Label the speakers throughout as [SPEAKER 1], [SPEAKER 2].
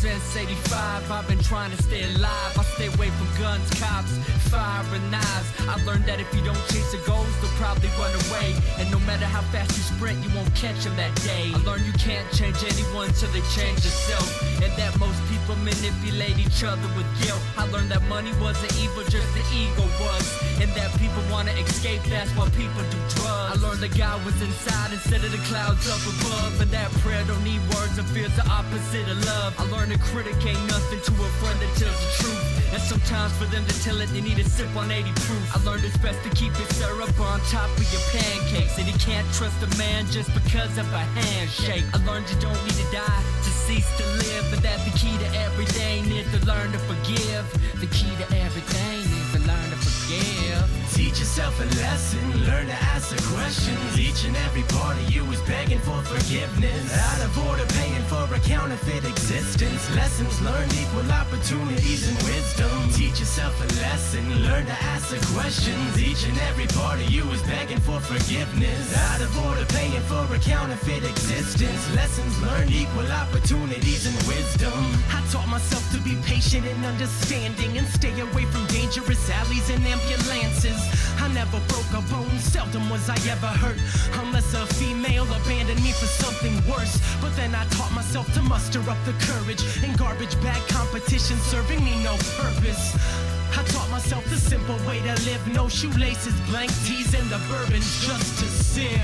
[SPEAKER 1] since '85. I've been trying to stay alive. I stay away from guns, cops, fire and knives. I learned that if you don't chase the goals, they'll probably run away. And no matter how fast you sprint, you won't catch them that day. I learned you can't change anyone till they change themselves, and that most people manipulate each other with guilt. I learned that money wasn't evil, just the ego was, and that people wanna escape, that's why people do drugs. I learned that God was inside instead of the clouds up above, and that prayer don't need words and feels the opposite of love. I learned a critic ain't nothing to a friend that tells the truth, and sometimes for them to tell it, they need a sip on 80 proof. I learned it's best to keep it syrup on top of your pancakes, and you can't trust a man just because of a handshake. I learned you don't need to die to cease to live, and that the key to everything is to learn to forgive. The key to everything is to learn to forgive.
[SPEAKER 2] Teach yourself a lesson, learn to ask the questions. Each and every part of you is begging for forgiveness. Out of order, paying for a counterfeit existence. Lessons learned equal opportunities and wisdom. Teach yourself a lesson, learn to ask the questions. Each and every part of you is begging for forgiveness. Out of order, paying for a counterfeit existence. Lessons learned equal opportunities and wisdom. I taught myself to be patient and understanding, and stay away from dangerous alleys and ambulances. I never broke a bone, seldom was I ever hurt, unless a female abandoned me for something worse. But then I taught myself to muster up the courage, in garbage bag competition serving me no purpose. I taught myself the simple way to live, no shoelaces, blank tees, and the bourbon's just to sip.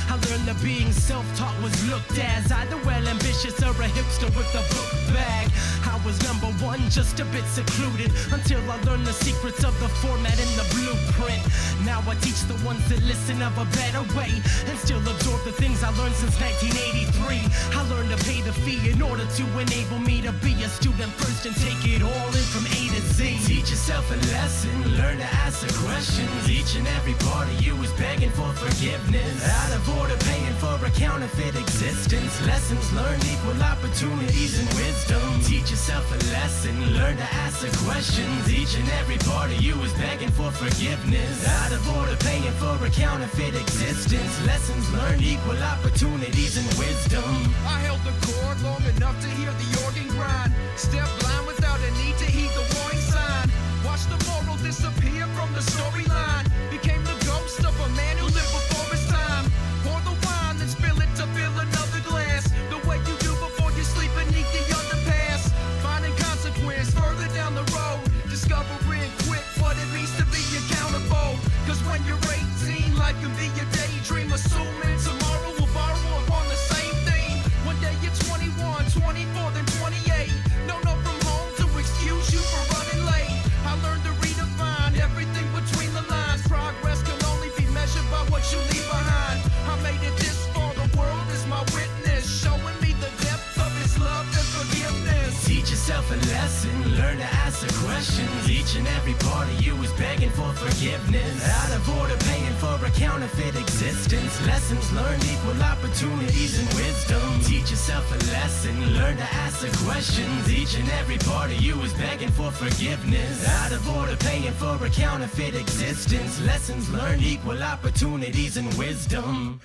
[SPEAKER 2] I learned that being self-taught was looked as either well ambitious or a hipster with a book bag. I was number one, just a bit secluded, until I learned the secrets of the format and the blueprint. Now I teach the ones that listen of a better way, and still absorb the things I learned since 1983. I learned to pay the fee in order to enable me to be a student first and take it all in from A to Z. Teach yourself a lesson, learn to ask the questions. Each and every part of you is begging for forgiveness. Out of order, paying for a counterfeit existence. Lessons learned equal opportunities and wisdom. Teach yourself a lesson, learn to ask the questions. Each and every part of you is begging for forgiveness. Out of order, paying for a counterfeit existence. Lessons learned equal opportunities and wisdom.
[SPEAKER 3] I held the chord long enough to hear the organ grind. Step blind without a need to heed the warning sign. Watch the moral disappear from the storyline. Became the ghost of a man who lived before his time. Pour the wine, then spill it to fill another glass. The way you do before you sleep beneath the underpass. Finding consequence further down the road. Discovering quick what it means to be accountable. Cause when you're 18, life can be a daydream. Assuming tomorrow will borrow upon the same theme. One day you're 21, 24, then 28. No note from home to excuse you for running late. I learned to redefine everything between the lines. Progress can only be measured by what you leave behind. I made it this far, the world is my witness, showing me the depth of His love and forgiveness.
[SPEAKER 2] Teach yourself a lesson, learn to ask the questions. Each and every part of you is begging for forgiveness. Out of order, paying for a counterfeit existence. Lessons learned equal opportunities and wisdom. Teach yourself a lesson, learn to ask the questions. Each and every part of you is begging for forgiveness. Out of order, paying for a counterfeit existence. Lessons learned equal opportunities and wisdom.